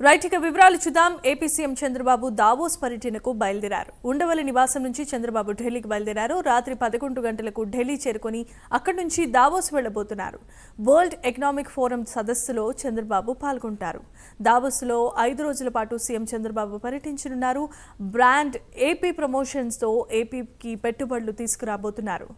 Right ఇక వివరాలు చూద్దాం. ఏపీ సీఎం చంద్రబాబు దావోస్ పర్యటనకు బయలుదేరారు. ఉండవల్లి నివాసం నుంచి చంద్రబాబు ఢిల్లీకి బయలుదేరారు. రాత్రి 11 గంటలకు ఢిల్లీ చేరుకొని అక్కడి నుంచి దావోస్ వెళ్లబోతున్నారు. వరల్డ్ ఎకనామిక్ ఫోరం సదస్సులో చంద్రబాబు పాల్గొంటారు. దావోస్లో 5 రోజుల పాటు సీఎం చంద్రబాబు పర్యటించనున్నారు. బ్రాండ్ ఏపీ ప్రమోషన్స్తో ఏపీకి పెట్టుబడులు తీసుకురాబోతున్నారు.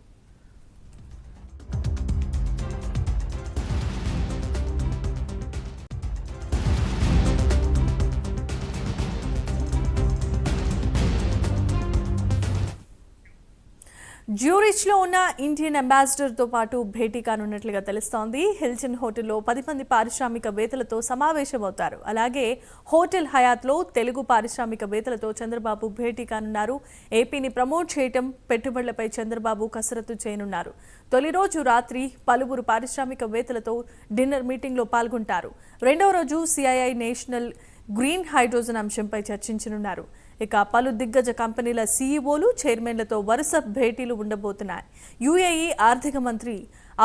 జ్యూరిచ్లో ఉన్న ఇండియన్ అంబాసిడర్తో పాటు భేటీ కానున్నట్లుగా తెలుస్తోంది. హిల్టన్ హోటల్లో 10 మంది పారిశ్రామికవేత్తలతో సమావేశమవుతారు. అలాగే హోటల్ హయాత్లో తెలుగు పారిశ్రామికవేత్తలతో చంద్రబాబు భేటీ కానున్నారు. ఏపీని ప్రమోట్ చేయటం, పెట్టుబడులపై చంద్రబాబు కసరత్తు చేయనున్నారు. తొలి రోజు రాత్రి పలువురు పారిశ్రామికవేత్తలతో డిన్నర్ మీటింగ్లో పాల్గొంటారు. రెండవ రోజు సిఐఐ నేషనల్ గ్రీన్ హైడ్రోజన్ అంశంపై చర్చించనున్నారు. ఇక పలు దిగ్గజ కంపెనీల సీఈఓలు, చైర్మన్లతో వరుస భేటీలు ఉండబోతున్నాయి. యూఏఈ ఆర్థిక మంత్రి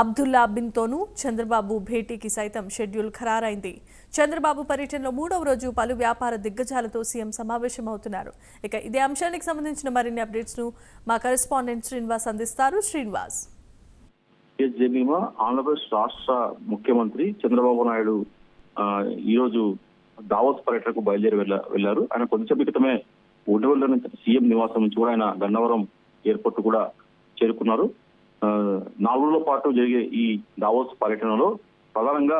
అబ్దుల్లా బిన్తోనూ చంద్రబాబు భేటీకి సైతం షెడ్యూల్ ఖరారైంది. చంద్రబాబు పర్యటనలో 3వ రోజు పలు వ్యాపార దిగ్గజాలతో సీఎం సమావేశమవుతున్నారు. ఇక ఇదే అంశానికి సంబంధించిన మరిన్ని అప్డేట్స్ ను మా కరెస్పాండెంట్ శ్రీనివాస్ అందిస్తారు. శ్రీనివాస్. ఆంధ్రప్రదేశ్ రాష్ట్ర ముఖ్యమంత్రి చంద్రబాబు నాయుడు ఈరోజు దావోస్ పర్యటనకు బయలుదేరి వెళ్లారు. ఆయన కొంచెం క్రితమే ఉండవల్లి నుంచి సీఎం నివాసం నుంచి కూడా ఆయన గన్నవరం ఎయిర్పోర్ట్ కూడా చేరుకున్నారు. 4 రోజుల పాటు జరిగే ఈ దావోస్ పర్యటనలో ప్రధానంగా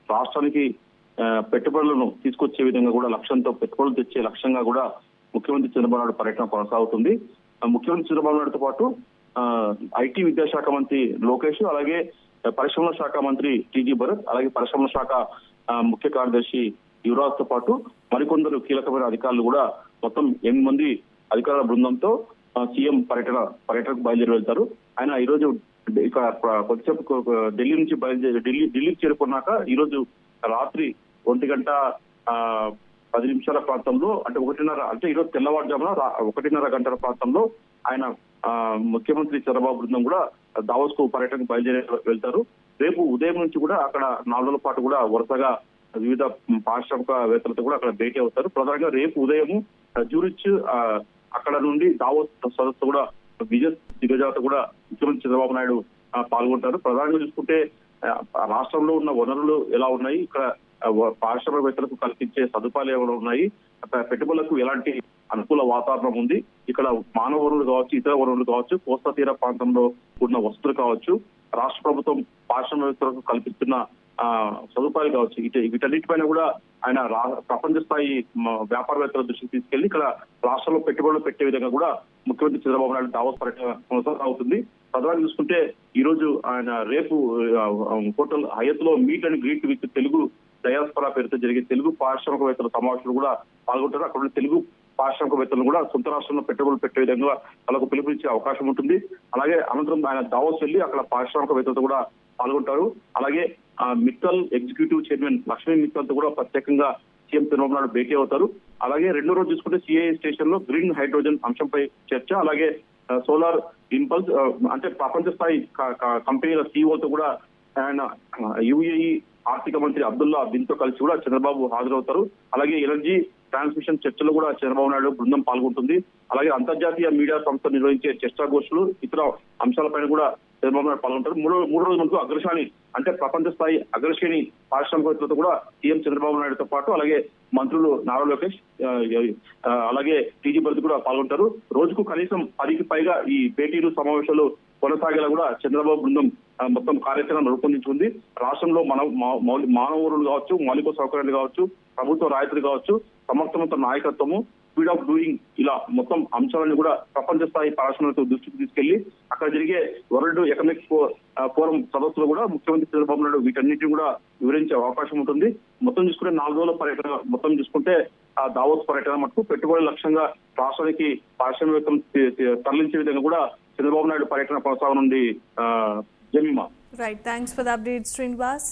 రాష్ట్రానికి పెట్టుబడులను తీసుకొచ్చే విధంగా కూడా లక్ష్యంతో, పెట్టుబడులు తెచ్చే లక్ష్యంగా కూడా ముఖ్యమంత్రి చంద్రబాబు నాయుడు పర్యటన కొనసాగుతుంది. ముఖ్యమంత్రి చంద్రబాబు నాయుడుతో పాటు ఐటీ విద్యాశాఖ మంత్రి లోకేష్, అలాగే పరిశ్రమల శాఖ మంత్రి టీజీ భరత్, అలాగే పరిశ్రమల శాఖ ముఖ్య కార్యదర్శి యువరాజ్ తో పాటు మరికొందరు కీలకమైన అధికారులు కూడా మొత్తం 8 మంది అధికారుల బృందంతో సీఎం పర్యటనకు బయలుదేరి వెళ్తారు. ఆయన ఈ రోజు ఇక కొద్దిసేపు ఢిల్లీ నుంచి ఢిల్లీకి చేరుకున్నాక ఈ రోజు రాత్రి 1:10 ప్రాంతంలో, అంటే 1:30, అంటే ఈరోజు తెల్లవారుజామున 1:30 గంటల ప్రాంతంలో ఆయన ముఖ్యమంత్రి చంద్రబాబు బృందం కూడా దావోస్ కు పర్యటనకు బయలుదేరి వెళ్తారు. రేపు ఉదయం నుంచి కూడా అక్కడ 4 రోజుల పాటు కూడా వరుసగా వివిధ పారిశ్రామికవేత్తలతో కూడా అక్కడ భేటీ అవుతారు. ప్రధానంగా రేపు ఉదయం జ్యూరిచ్ అక్కడ నుండి దావోస్ సదస్సు కూడా దిగ్గజాలతో కూడా ముఖ్యమంత్రి చంద్రబాబు నాయుడు పాల్గొంటారు. ప్రధానంగా చూసుకుంటే రాష్ట్రంలో ఉన్న వనరులు ఎలా ఉన్నాయి, ఇక్కడ పారిశ్రామికవేత్తలకు కల్పించే సదుపాయాలు ఏమైనా ఉన్నాయి, పెట్టుబడులకు ఎలాంటి అనుకూల వాతావరణం ఉంది, ఇక్కడ మానవ వనరులు కావచ్చు, ఇతర వనరులు కావచ్చు, కోస్తా తీర ప్రాంతంలో ఉన్న వసతులు కావచ్చు, రాష్ట్ర ప్రభుత్వం పారిశ్రామికవేత్తలకు కల్పిస్తున్న సదుపాయాలు కావచ్చు, వీటన్నిటిపైన కూడా ఆయన ప్రపంచ స్థాయి వ్యాపారవేత్తల దృష్టికి తీసుకెళ్లి ఇక్కడ రాష్ట్రంలో పెట్టుబడులు పెట్టే విధంగా కూడా ముఖ్యమంత్రి చంద్రబాబు నాయుడు దావోస్ పర్యటన కొనసాగుతుంది. ప్రధానంగా చూసుకుంటే ఈ రోజు ఆయన రేపు హోటల్ హయత్ లో meet and greet with Telugu diaspora పేరుతో జరిగే తెలుగు పారిశ్రామికవేత్తల సమావేశంలో కూడా పాల్గొంటారు. అక్కడ తెలుగు పారిశ్రామికవేత్తలు కూడా సొంత రాష్ట్రంలో పెట్టుబడులు పెట్టే విధంగా వాళ్ళకు పిలుపునిచ్చే అవకాశం ఉంటుంది. అలాగే అనంతరం ఆయన దావోస్ వెళ్లి అక్కడ పారిశ్రామికవేత్తలతో కూడా పాల్గొంటారు. అలాగే మిత్తల్ ఎగ్జిక్యూటివ్ చైర్మన్ లక్ష్మీ మిత్తల్ తో కూడా ప్రత్యేకంగా సీఎం చంద్రబాబు నాయుడు భేటీ అవుతారు. అలాగే రెండో రోజు చూసుకుంటే సిఐఐ స్టేషన్ లో గ్రీన్ హైడ్రోజన్ అంశంపై చర్చ, అలాగే సోలార్ ఇంపల్స్, అంటే ప్రపంచ స్థాయి కంపెనీల సీఈఓతో కూడా ఆయన యూఏఈ ఆర్థిక మంత్రి అబ్దుల్లా బిన్తో కలిసి కూడా చంద్రబాబు హాజరవుతారు. అలాగే ఎనర్జీ ట్రాన్స్మిషన్ చర్చలో కూడా చంద్రబాబు నాయుడు బృందం పాల్గొంటుంది. అలాగే అంతర్జాతీయ మీడియా సంస్థ నిర్వహించే చర్చాగోష్ఠులు, ఇతర అంశాలపైన కూడా చంద్రబాబు నాయుడు పాల్గొంటారు. మూడో రోజు మనకు అగ్రశ్రేణి, అంటే ప్రపంచ స్థాయి అగ్రశ్రేణి పారిశ్రామికవేత్తలతో కూడా సీఎం చంద్రబాబు నాయుడుతో పాటు అలాగే మంత్రులు నారా లోకేష్, అలాగే టీజీ భరత్ కూడా పాల్గొంటారు. రోజుకు కనీసం 10కి పైగా ఈ భేటీలు, సమావేశాలు కొనసాగేలా కూడా చంద్రబాబు బృందం మొత్తం కార్యాచరణ రూపొందించుకుంది. రాష్ట్రంలో మానవ వనరులు కావచ్చు, మౌలిక సౌకర్యాలు కావచ్చు, ప్రభుత్వ రాయితీలు కావచ్చు, సమర్థవంత నాయకత్వము, స్పీడ్ ఆఫ్ డూయింగ్, ఇలా మొత్తం అంశాలను కూడా ప్రపంచ స్థాయి పారిశ్రామికవేత్తల దృష్టికి తీసుకెళ్లి అక్కడ జరిగే వరల్డ్ ఎకనామిక్ ఫోరం సదస్సులో కూడా ముఖ్యమంత్రి చంద్రబాబు నాయుడు వీటన్నిటిని కూడా వివరించే అవకాశం ఉంటుంది. మొత్తం చూసుకుంటే 4 రోజుల పర్యటన, మొత్తం చూసుకుంటే ఆ దావోస్ పర్యటన మటుకు పెట్టుబడుల లక్ష్యంగా రాష్ట్రానికి పారిశ్రామికవేత్తలు తరలించే విధంగా కూడా చంద్రబాబు నాయుడు పర్యటన కొనసాగనుంది. Jemima. Right, thanks for the update Srinivas.